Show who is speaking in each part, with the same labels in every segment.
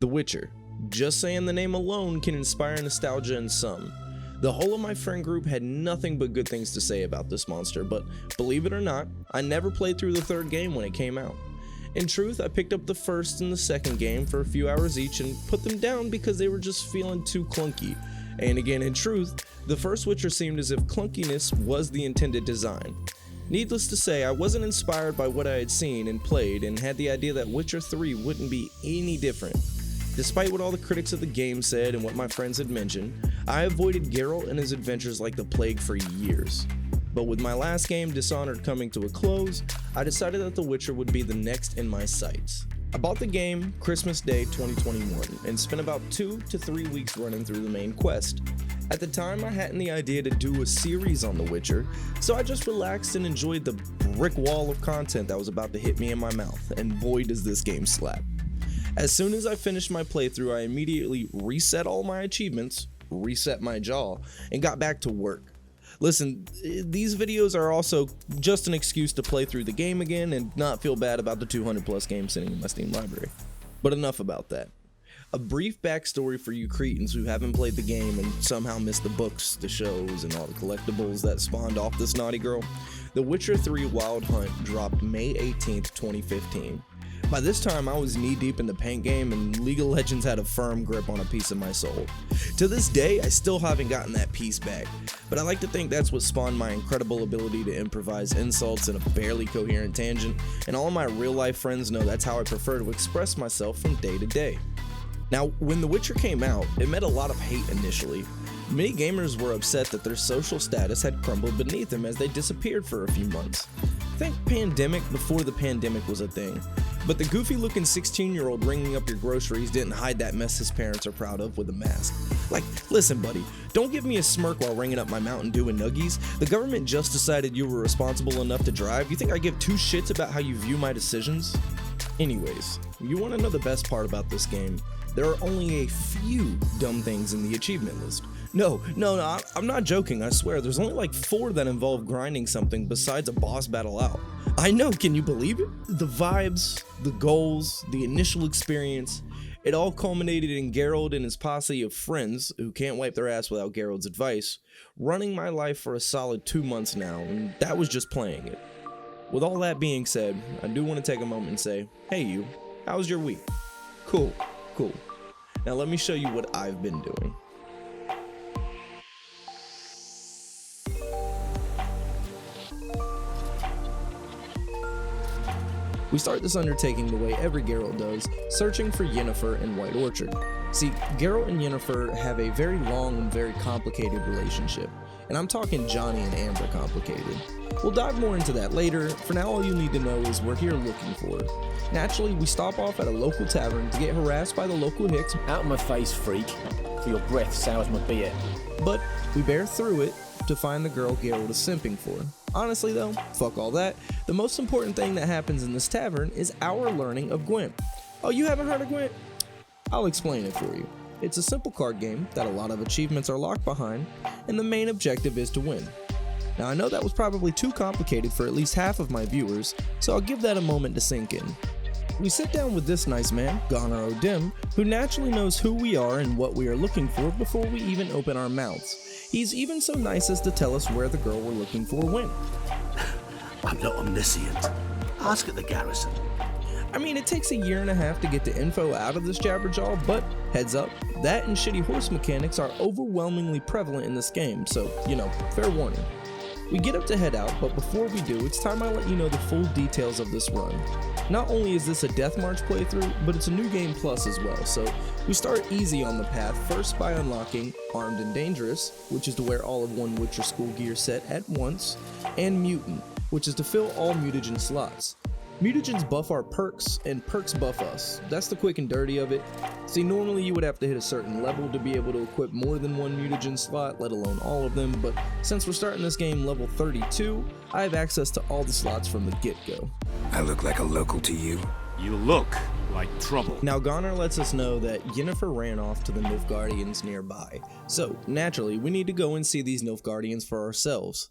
Speaker 1: The Witcher. Just saying the name alone can inspire nostalgia in some. The whole of my friend group had nothing but good things to say about this monster, but believe it or not, I never played through the third game when it came out. In truth, I picked up the first and the second game for a few hours each and put them down because they were just feeling too clunky. And again, in truth, the first Witcher seemed as if clunkiness was the intended design. Needless to say, I wasn't inspired by what I had seen and played and had the idea that Witcher 3 wouldn't be any different. Despite what all the critics of the game said and what my friends had mentioned, I avoided Geralt and his adventures like the plague for years. But with my last game, Dishonored, coming to a close, I decided that The Witcher would be the next in my sights. I bought the game Christmas Day 2021 and spent about 2 to 3 weeks running through the main quest. At the time, I hadn't the idea to do a series on The Witcher, so I just relaxed and enjoyed the brick wall of content that was about to hit me in my mouth, and boy does this game slap. As soon as I finished my playthrough, I immediately reset all my achievements, reset my jaw, and got back to work. Listen, these videos are also just an excuse to play through the game again and not feel bad about the 200 plus games sitting in my Steam library. But enough about that. A brief backstory for you cretins who haven't played the game and somehow missed the books, the shows, and all the collectibles that spawned off this naughty girl. The Witcher 3 Wild Hunt dropped May 18th, 2015. By this time, I was knee-deep in the paint game and League of Legends had a firm grip on a piece of my soul. To this day, I still haven't gotten that piece back, but I like to think that's what spawned my incredible ability to improvise insults in a barely coherent tangent, and all my real-life friends know that's how I prefer to express myself from day to day. Now, when The Witcher came out, it met a lot of hate initially. Many gamers were upset that their social status had crumbled beneath them as they disappeared for a few months. Think pandemic before the pandemic was a thing. But the goofy looking 16-year-old ringing up your groceries didn't hide that mess his parents are proud of with a mask. Like, listen buddy, don't give me a smirk while ringing up my Mountain Dew and Nuggies. The government just decided you were responsible enough to drive. You think I give two shits about how you view my decisions? Anyways, you want to know the best part about this game? There are only a few dumb things in the achievement list. No, I'm not joking, I swear. There's only like 4 that involve grinding something besides a boss battle out. I know, can you believe it? The vibes, the goals, the initial experience, it all culminated in Geralt and his posse of friends, who can't wipe their ass without Geralt's advice, running my life for a solid 2 months now, and that was just playing it. With all that being said, I do want to take a moment and say, hey you, how was your week? Cool. Now let me show you what I've been doing. We start this undertaking the way every Geralt does, searching for Yennefer in White Orchard. See, Geralt and Yennefer have a very long and very complicated relationship, and I'm talking Johnny and Amber complicated. We'll dive more into that later. For now, all you need to know is we're here looking for her. Naturally, we stop off at a local tavern to get harassed by the local hicks.
Speaker 2: Out of my face, freak, for your breath sours my beer.
Speaker 1: But we bear through it to find the girl Geralt is simping for. Honestly though, fuck all that. The most important thing that happens in this tavern is our learning of Gwent. Oh, you haven't heard of Gwent? I'll explain it for you. It's a simple card game that a lot of achievements are locked behind, and the main objective is to win. Now I know that was probably too complicated for at least half of my viewers, so I'll give that a moment to sink in. We sit down with this nice man, Gunnar O'Dim, who naturally knows who we are and what we are looking for before we even open our mouths. He's even so nice as to tell us where the girl we're looking for went.
Speaker 3: I'm not omniscient. Ask at the garrison.
Speaker 1: I mean, it takes 1.5 years to get the info out of this jabberjaw, but heads up, that and shitty horse mechanics are overwhelmingly prevalent in this game, so, you know, fair warning. We get up to head out, but before we do, it's time I let you know the full details of this run. Not only is this a Death March playthrough, but it's a New Game Plus as well, so we start easy on the path, first by unlocking Armed and Dangerous, which is to wear all of one Witcher school gear set at once, and Mutant, which is to fill all mutagen slots. Mutagens buff our perks, and perks buff us. That's the quick and dirty of it. See, normally you would have to hit a certain level to be able to equip more than one mutagen slot, let alone all of them, but since we're starting this game level 32, I have access to all the slots from the get-go.
Speaker 4: I look like a local to you?
Speaker 5: You look like trouble.
Speaker 1: Now Gunnar lets us know that Yennefer ran off to the Nilfgaardians nearby, so naturally we need to go and see these Nilfgaardians for ourselves.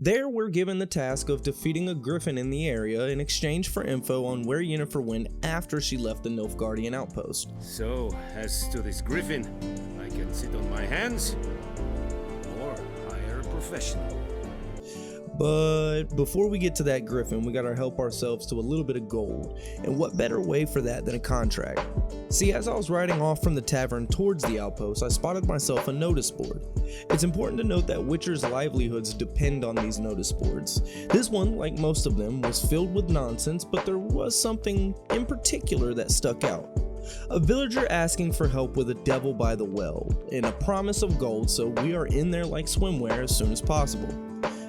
Speaker 1: There, we're given the task of defeating a griffin in the area in exchange for info on where Yennefer went after she left the Nilfgaardian outpost.
Speaker 5: So, as to this griffin, I can sit on my hands or hire a professional.
Speaker 1: But before we get to that griffin, we gotta help ourselves to a little bit of gold, and what better way for that than a contract? See, as I was riding off from the tavern towards the outpost, I spotted myself a notice board. It's important to note that Witcher's livelihoods depend on these notice boards. This one, like most of them, was filled with nonsense, but there was something in particular that stuck out. A villager asking for help with a devil by the well, and a promise of gold, so we are in there like swimwear as soon as possible.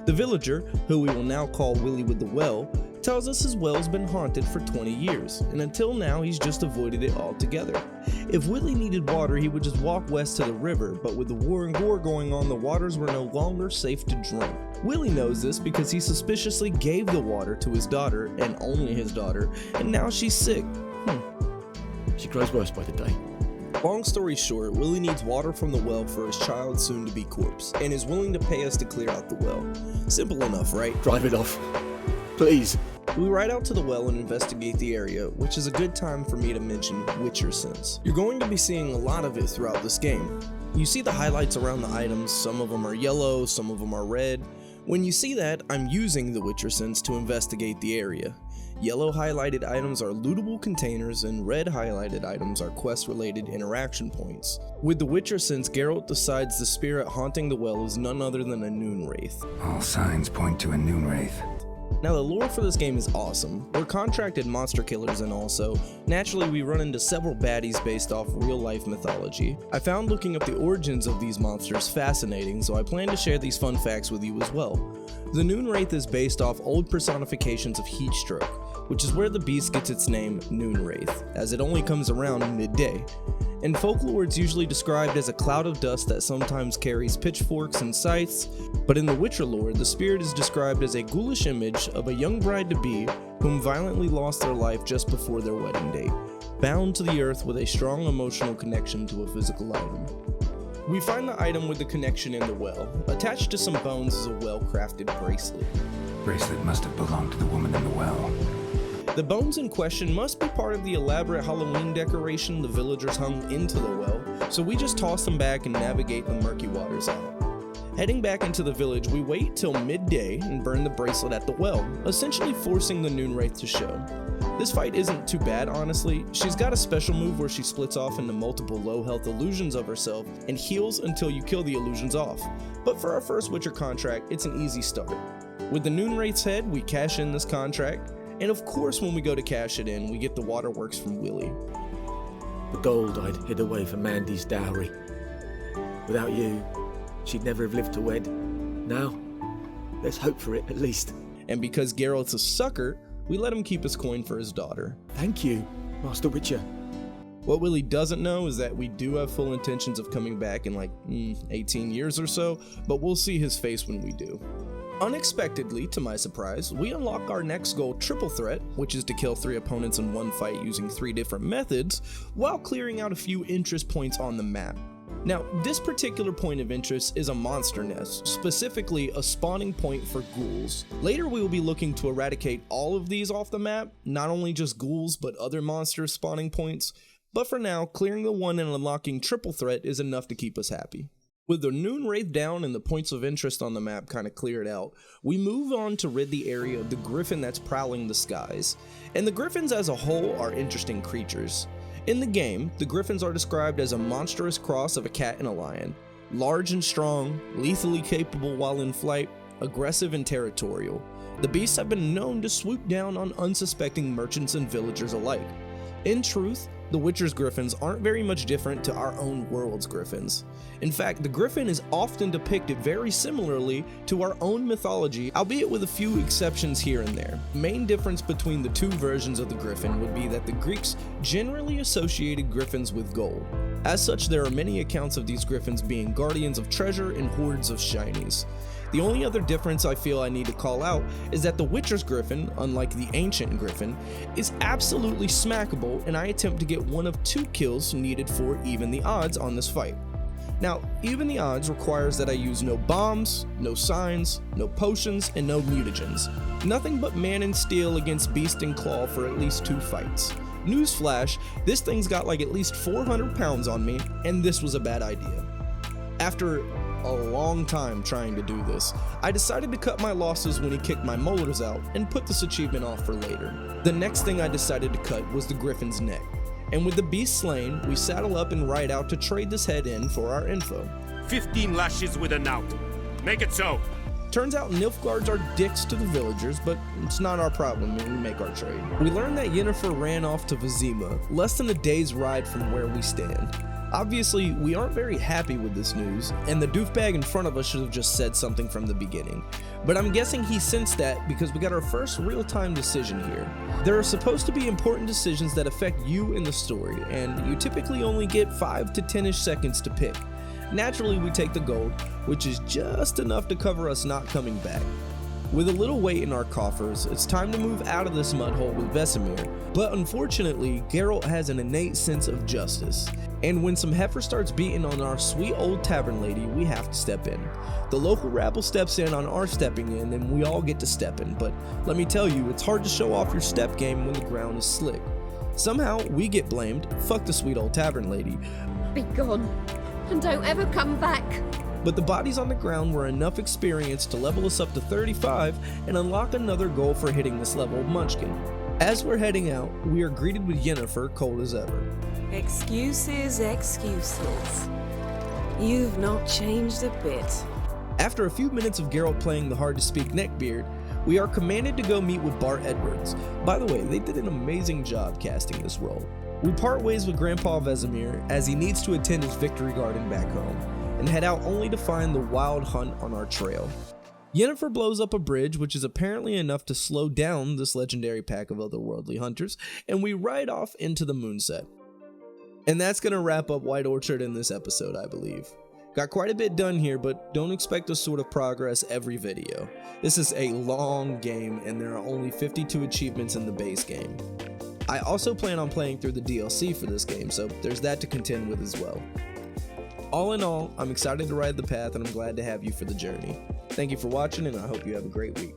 Speaker 1: The villager, who we will now call Willie with the Well, tells us his well's been haunted for 20 years, and until now he's just avoided it altogether. If Willie needed water, he would just walk west to the river, but with the war and gore going on, the waters were no longer safe to drink. Willie knows this because he suspiciously gave the water to his daughter, and only his daughter, and now she's sick.
Speaker 3: She grows worse by the day.
Speaker 1: Long story short, Willie needs water from the well for his child's soon-to-be corpse, and is willing to pay us to clear out the well. Simple enough, right?
Speaker 3: Drive it off. Please.
Speaker 1: We ride out to the well and investigate the area, which is a good time for me to mention Witcher sense. You're going to be seeing a lot of it throughout this game. You see the highlights around the items, some of them are yellow, some of them are red. When you see that, I'm using the Witcher sense to investigate the area. Yellow highlighted items are lootable containers, and red highlighted items are quest-related interaction points. With the Witcher sense, Geralt decides the spirit haunting the well is none other than a Noon Wraith.
Speaker 4: All signs point to a Noon Wraith.
Speaker 1: Now, the lore for this game is awesome. We're contracted monster killers, and also, naturally, we run into several baddies based off real-life mythology. I found looking up the origins of these monsters fascinating, so I plan to share these fun facts with you as well. The Noon Wraith is based off old personifications of Heatstroke, which is where the beast gets its name Noon Wraith, as it only comes around midday. In folklore, it's usually described as a cloud of dust that sometimes carries pitchforks and scythes, but in the Witcher lore, the spirit is described as a ghoulish image of a young bride-to-be whom violently lost their life just before their wedding date, bound to the earth with a strong emotional connection to a physical item. We find the item with the connection in the well. Attached to some bones is a well-crafted bracelet.
Speaker 4: Bracelet must have belonged to the woman in the well.
Speaker 1: The bones in question must be part of the elaborate Halloween decoration the villagers hung into the well, so we just toss them back and navigate the murky waters out. Heading back into the village, we wait till midday and burn the bracelet at the well, essentially forcing the Noon Wraith to show. This fight isn't too bad, honestly. She's got a special move where she splits off into multiple low health illusions of herself and heals until you kill the illusions off. But for our first Witcher contract, it's an easy start. With the Noon Wraith's head, we cash in this contract, and of course when we go to cash it in, we get the waterworks from Willie.
Speaker 3: The gold I'd hid away for Mandy's dowry. Without you, she'd never have lived to wed. Now, let's hope for it at least.
Speaker 1: And because Geralt's a sucker, we let him keep his coin for his daughter.
Speaker 3: Thank you, Master Witcher.
Speaker 1: What Willie doesn't know is that we do have full intentions of coming back in like 18 years or so, but we'll see his face when we do. Unexpectedly, to my surprise, we unlock our next goal, Triple Threat, which is to kill 3 opponents in one fight using 3 different methods, while clearing out a few interest points on the map. Now, this particular point of interest is a monster nest, specifically a spawning point for ghouls. Later we will be looking to eradicate all of these off the map, not only just ghouls but other monster spawning points, but for now, clearing the one and unlocking Triple Threat is enough to keep us happy. With the Noon Wraith down and the points of interest on the map kind of cleared out, we move on to rid the area of the griffin that's prowling the skies. And the griffins as a whole are interesting creatures. In the game, the griffins are described as a monstrous cross of a cat and a lion. Large and strong, lethally capable while in flight, aggressive and territorial. The beasts have been known to swoop down on unsuspecting merchants and villagers alike. In truth, the Witcher's griffins aren't very much different to our own world's griffins. In fact, the griffin is often depicted very similarly to our own mythology, albeit with a few exceptions here and there. The main difference between the 2 versions of the griffin would be that the Greeks generally associated griffins with gold. As such, there are many accounts of these griffins being guardians of treasure and hoards of shinies. The only other difference I feel I need to call out is that the Witcher's griffin, unlike the ancient griffin, is absolutely smackable, and I attempt to get one of 2 kills needed for even the odds on this fight. Now, even the odds requires that I use no bombs, no signs, no potions, and no mutagens. Nothing but man and steel against beast and claw for at least 2 fights. Newsflash, this thing's got like at least 400 pounds on me, and this was a bad idea. After a long time trying to do this, I decided to cut my losses when he kicked my molars out and put this achievement off for later. The next thing I decided to cut was the Griffin's neck. And with the beast slain, we saddle up and ride out to trade this head in for our info.
Speaker 5: 15 lashes with a knout. Make it so.
Speaker 1: Turns out Nilfgaards are dicks to the villagers, but it's not our problem when we make our trade. We learn that Yennefer ran off to Vizima, less than a day's ride from where we stand. Obviously, we aren't very happy with this news, and the doofbag in front of us should have just said something from the beginning. But I'm guessing he sensed that because we got our first real-time decision here. There are supposed to be important decisions that affect you in the story, and you typically only get 5 to 10-ish seconds to pick. Naturally, we take the gold, which is just enough to cover us not coming back. With a little weight in our coffers, it's time to move out of this mud hole with Vesemir, but unfortunately, Geralt has an innate sense of justice. And when some heifer starts beating on our sweet old tavern lady, we have to step in. The local rabble steps in on our stepping in, and we all get to step in, but let me tell you, it's hard to show off your step game when the ground is slick. Somehow, we get blamed, fuck the sweet old tavern lady.
Speaker 6: Be gone, and don't ever come back.
Speaker 1: But the bodies on the ground were enough experience to level us up to 35 and unlock another goal for hitting this level of Munchkin. As we're heading out, we are greeted with Yennefer cold as ever.
Speaker 7: Excuses, excuses. You've not changed a bit.
Speaker 1: After a few minutes of Geralt playing the hard-to-speak neckbeard, we are commanded to go meet with Bart Edwards. By the way, they did an amazing job casting this role. We part ways with Grandpa Vesemir as he needs to attend his victory garden back home, and head out only to find the wild hunt on our trail. Yennefer blows up a bridge, which is apparently enough to slow down this legendary pack of otherworldly hunters, and we ride off into the moonset. And that's going to wrap up White Orchard in this episode, I believe. Got quite a bit done here, but don't expect this sort of progress every video. This is a long game, and there are only 52 achievements in the base game. I also plan on playing through the DLC for this game, so there's that to contend with as well. All in all, I'm excited to ride the path, and I'm glad to have you for the journey. Thank you for watching, and I hope you have a great week.